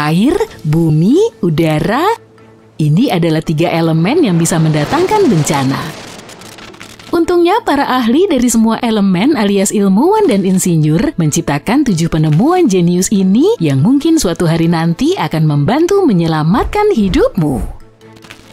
air, bumi, udara. Ini adalah 3 elemen yang bisa mendatangkan bencana. Untungnya para ahli dari semua elemen alias ilmuwan dan insinyur menciptakan 7 penemuan jenius ini yang mungkin suatu hari nanti akan membantu menyelamatkan hidupmu.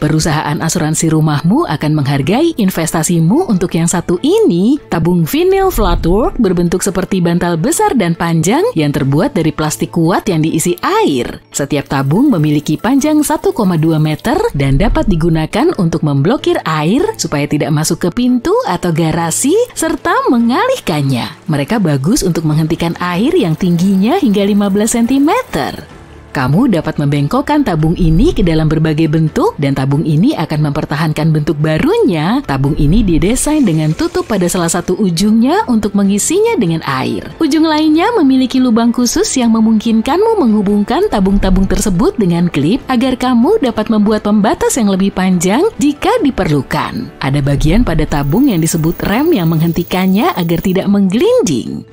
Perusahaan asuransi rumahmu akan menghargai investasimu untuk yang satu ini, tabung vinyl flatwork berbentuk seperti bantal besar dan panjang yang terbuat dari plastik kuat yang diisi air. Setiap tabung memiliki panjang 1,2 meter dan dapat digunakan untuk memblokir air supaya tidak masuk ke pintu atau garasi serta mengalihkannya. Mereka bagus untuk menghentikan air yang tingginya hingga 15 cm. Kamu dapat membengkokkan tabung ini ke dalam berbagai bentuk dan tabung ini akan mempertahankan bentuk barunya. Tabung ini didesain dengan tutup pada salah satu ujungnya untuk mengisinya dengan air. Ujung lainnya memiliki lubang khusus yang memungkinkanmu menghubungkan tabung-tabung tersebut dengan klip agar kamu dapat membuat pembatas yang lebih panjang jika diperlukan. Ada bagian pada tabung yang disebut rem yang menghentikannya agar tidak menggelinding.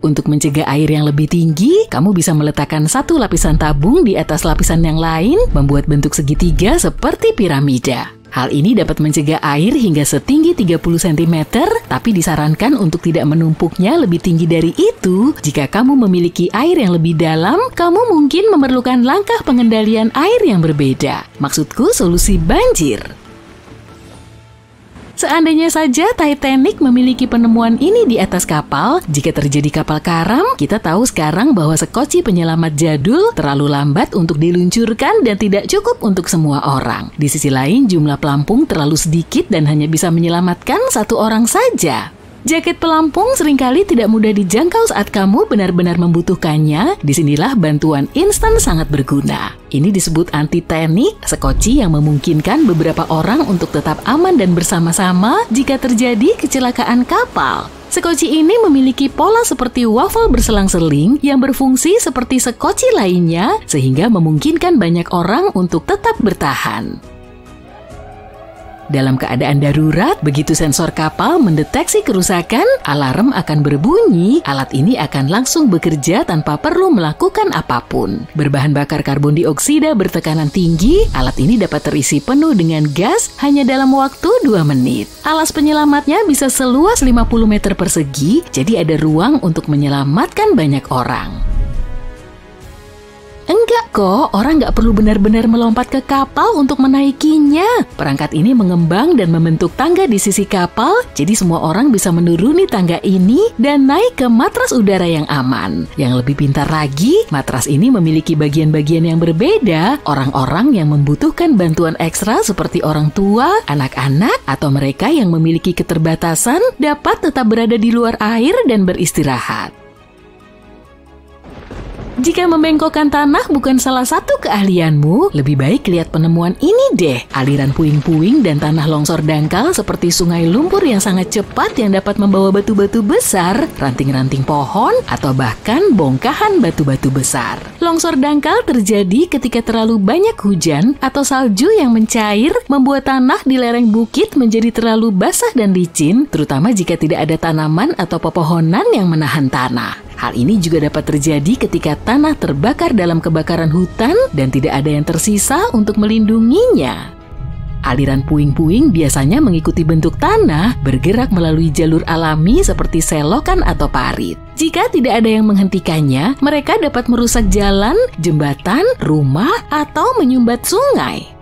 Untuk mencegah air yang lebih tinggi, kamu bisa meletakkan satu lapisan tabung di atas lapisan yang lain, membuat bentuk segitiga seperti piramida. Hal ini dapat mencegah air hingga setinggi 30 cm, tapi disarankan untuk tidak menumpuknya lebih tinggi dari itu. Jika kamu memiliki air yang lebih dalam, kamu mungkin memerlukan langkah pengendalian air yang berbeda. Maksudku, solusi banjir. Seandainya saja Titanic memiliki penemuan ini di atas kapal, jika terjadi kapal karam, kita tahu sekarang bahwa sekoci penyelamat jadul terlalu lambat untuk diluncurkan dan tidak cukup untuk semua orang. Di sisi lain, jumlah pelampung terlalu sedikit dan hanya bisa menyelamatkan 1 orang saja. Jaket pelampung seringkali tidak mudah dijangkau saat kamu benar-benar membutuhkannya. Disinilah bantuan instan sangat berguna. Ini disebut anti-tanik, sekoci yang memungkinkan beberapa orang untuk tetap aman dan bersama-sama jika terjadi kecelakaan kapal. Sekoci ini memiliki pola seperti waffle berselang-seling yang berfungsi seperti sekoci lainnya sehingga memungkinkan banyak orang untuk tetap bertahan. Dalam keadaan darurat, begitu sensor kapal mendeteksi kerusakan, alarm akan berbunyi. Alat ini akan langsung bekerja tanpa perlu melakukan apapun. Berbahan bakar karbon dioksida bertekanan tinggi, alat ini dapat terisi penuh dengan gas hanya dalam waktu 2 menit. Alas penyelamatnya bisa seluas 50 meter persegi, jadi ada ruang untuk menyelamatkan banyak orang. Enggak kok, orang nggak perlu benar-benar melompat ke kapal untuk menaikinya. Perangkat ini mengembang dan membentuk tangga di sisi kapal, jadi semua orang bisa menuruni tangga ini dan naik ke matras udara yang aman. Yang lebih pintar lagi, matras ini memiliki bagian-bagian yang berbeda. Orang-orang yang membutuhkan bantuan ekstra seperti orang tua, anak-anak, atau mereka yang memiliki keterbatasan dapat tetap berada di luar air dan beristirahat. Jika membengkokkan tanah bukan salah satu keahlianmu, lebih baik lihat penemuan ini deh. Aliran puing-puing dan tanah longsor dangkal seperti sungai lumpur yang sangat cepat yang dapat membawa batu-batu besar, ranting-ranting pohon, atau bahkan bongkahan batu-batu besar. Longsor dangkal terjadi ketika terlalu banyak hujan atau salju yang mencair, membuat tanah di lereng bukit menjadi terlalu basah dan licin, terutama jika tidak ada tanaman atau pepohonan yang menahan tanah. Hal ini juga dapat terjadi ketika tanah terbakar dalam kebakaran hutan dan tidak ada yang tersisa untuk melindunginya. Aliran puing-puing biasanya mengikuti bentuk tanah, bergerak melalui jalur alami seperti selokan atau parit. Jika tidak ada yang menghentikannya, mereka dapat merusak jalan, jembatan, rumah, atau menyumbat sungai.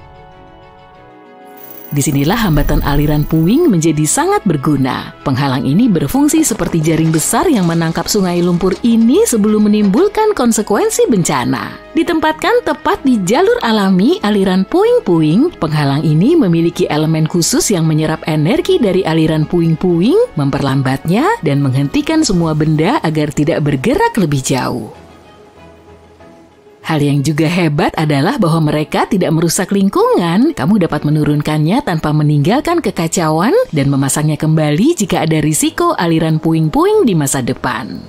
Disinilah hambatan aliran puing menjadi sangat berguna. Penghalang ini berfungsi seperti jaring besar yang menangkap sungai lumpur ini sebelum menimbulkan konsekuensi bencana. Ditempatkan tepat di jalur alami aliran puing-puing, penghalang ini memiliki elemen khusus yang menyerap energi dari aliran puing-puing, memperlambatnya, dan menghentikan semua benda agar tidak bergerak lebih jauh. Hal yang juga hebat adalah bahwa mereka tidak merusak lingkungan. Kamu dapat menurunkannya tanpa meninggalkan kekacauan dan memasangnya kembali jika ada risiko aliran puing-puing di masa depan.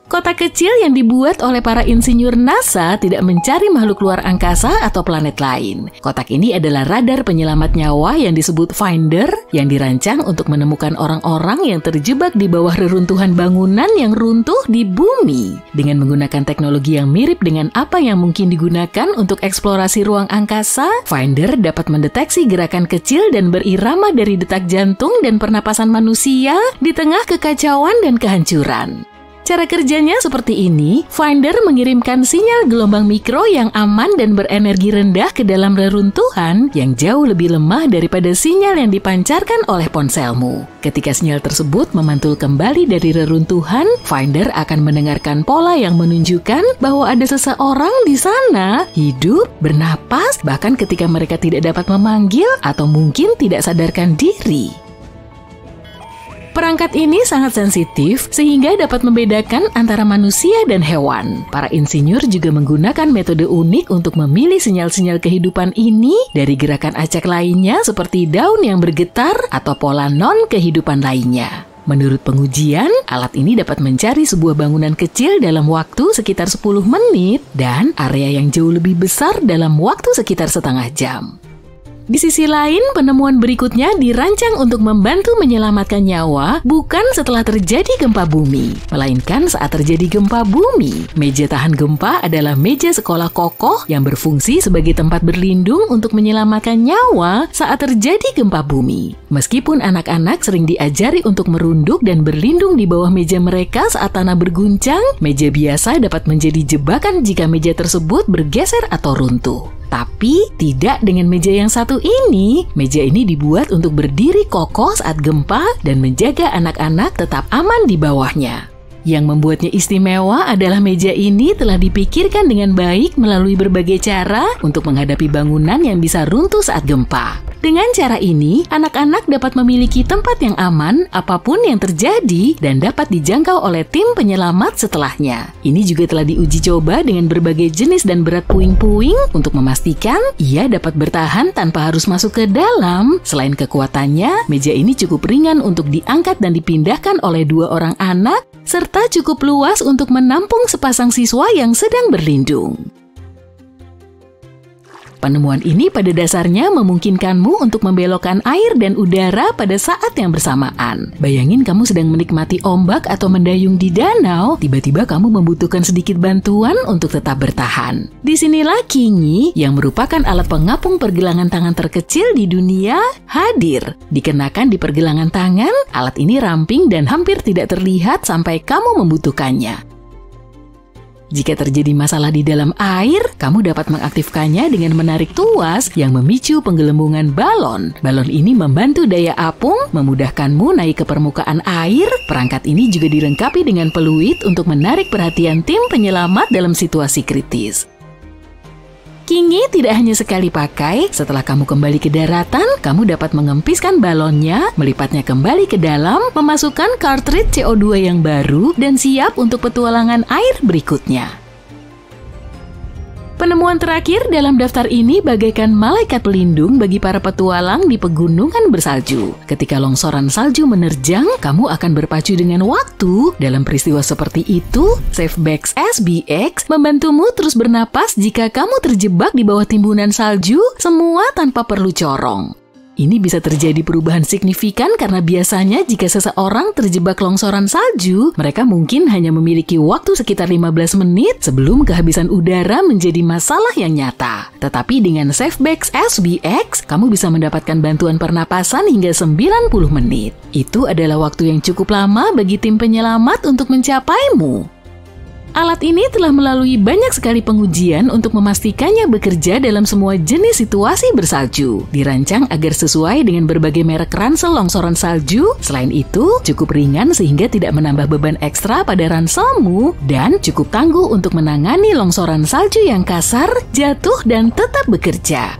Kotak kecil yang dibuat oleh para insinyur NASA tidak mencari makhluk luar angkasa atau planet lain. Kotak ini adalah radar penyelamat nyawa yang disebut Finder yang dirancang untuk menemukan orang-orang yang terjebak di bawah reruntuhan bangunan yang runtuh di bumi. Dengan menggunakan teknologi yang mirip dengan apa yang mungkin digunakan untuk eksplorasi ruang angkasa, Finder dapat mendeteksi gerakan kecil dan berirama dari detak jantung dan pernapasan manusia di tengah kekacauan dan kehancuran. Cara kerjanya seperti ini, Finder mengirimkan sinyal gelombang mikro yang aman dan berenergi rendah ke dalam reruntuhan yang jauh lebih lemah daripada sinyal yang dipancarkan oleh ponselmu. Ketika sinyal tersebut memantul kembali dari reruntuhan, Finder akan mendengarkan pola yang menunjukkan bahwa ada seseorang di sana, hidup, bernapas, bahkan ketika mereka tidak dapat memanggil atau mungkin tidak sadarkan diri. Perangkat ini sangat sensitif sehingga dapat membedakan antara manusia dan hewan. Para insinyur juga menggunakan metode unik untuk memilih sinyal-sinyal kehidupan ini dari gerakan acak lainnya seperti daun yang bergetar atau pola non-kehidupan lainnya. Menurut pengujian, alat ini dapat mencari sebuah bangunan kecil dalam waktu sekitar 10 menit dan area yang jauh lebih besar dalam waktu sekitar setengah jam. Di sisi lain, penemuan berikutnya dirancang untuk membantu menyelamatkan nyawa bukan setelah terjadi gempa bumi, melainkan saat terjadi gempa bumi. Meja tahan gempa adalah meja sekolah kokoh yang berfungsi sebagai tempat berlindung untuk menyelamatkan nyawa saat terjadi gempa bumi. Meskipun anak-anak sering diajari untuk merunduk dan berlindung di bawah meja mereka saat tanah berguncang, meja biasa dapat menjadi jebakan jika meja tersebut bergeser atau runtuh. Tapi tidak dengan meja yang satu ini. Meja ini dibuat untuk berdiri kokoh saat gempa dan menjaga anak-anak tetap aman di bawahnya. Yang membuatnya istimewa adalah meja ini telah dipikirkan dengan baik melalui berbagai cara untuk menghadapi bangunan yang bisa runtuh saat gempa. Dengan cara ini, anak-anak dapat memiliki tempat yang aman apapun yang terjadi dan dapat dijangkau oleh tim penyelamat setelahnya. Ini juga telah diuji coba dengan berbagai jenis dan berat puing-puing untuk memastikan ia dapat bertahan tanpa harus masuk ke dalam. Selain kekuatannya, meja ini cukup ringan untuk diangkat dan dipindahkan oleh 2 orang anak, serta cukup luas untuk menampung sepasang siswa yang sedang berlindung. Penemuan ini pada dasarnya memungkinkanmu untuk membelokkan air dan udara pada saat yang bersamaan. Bayangin kamu sedang menikmati ombak atau mendayung di danau, tiba-tiba kamu membutuhkan sedikit bantuan untuk tetap bertahan. Disinilah Kingi, yang merupakan alat pengapung pergelangan tangan terkecil di dunia, hadir. Dikenakan di pergelangan tangan, alat ini ramping dan hampir tidak terlihat sampai kamu membutuhkannya. Jika terjadi masalah di dalam air, kamu dapat mengaktifkannya dengan menarik tuas yang memicu penggelembungan balon. Balon ini membantu daya apung, memudahkanmu naik ke permukaan air. Perangkat ini juga dilengkapi dengan peluit untuk menarik perhatian tim penyelamat dalam situasi kritis. Kingi tidak hanya sekali pakai, setelah kamu kembali ke daratan, kamu dapat mengempiskan balonnya, melipatnya kembali ke dalam, memasukkan cartridge CO2 yang baru, dan siap untuk petualangan air berikutnya. Penemuan terakhir dalam daftar ini bagaikan malaikat pelindung bagi para petualang di pegunungan bersalju. Ketika longsoran salju menerjang, kamu akan berpacu dengan waktu. Dalam peristiwa seperti itu, Safebags SBX membantumu terus bernapas jika kamu terjebak di bawah timbunan salju, semua tanpa perlu corong. Ini bisa terjadi perubahan signifikan karena biasanya jika seseorang terjebak longsoran salju, mereka mungkin hanya memiliki waktu sekitar 15 menit sebelum kehabisan udara menjadi masalah yang nyata. Tetapi dengan Safebags SBX, kamu bisa mendapatkan bantuan pernapasan hingga 90 menit. Itu adalah waktu yang cukup lama bagi tim penyelamat untuk mencapaimu. Alat ini telah melalui banyak sekali pengujian untuk memastikannya bekerja dalam semua jenis situasi bersalju. Dirancang agar sesuai dengan berbagai merek ransel longsoran salju. Selain itu, cukup ringan sehingga tidak menambah beban ekstra pada ranselmu dan cukup tangguh untuk menangani longsoran salju yang kasar, jatuh, dan tetap bekerja.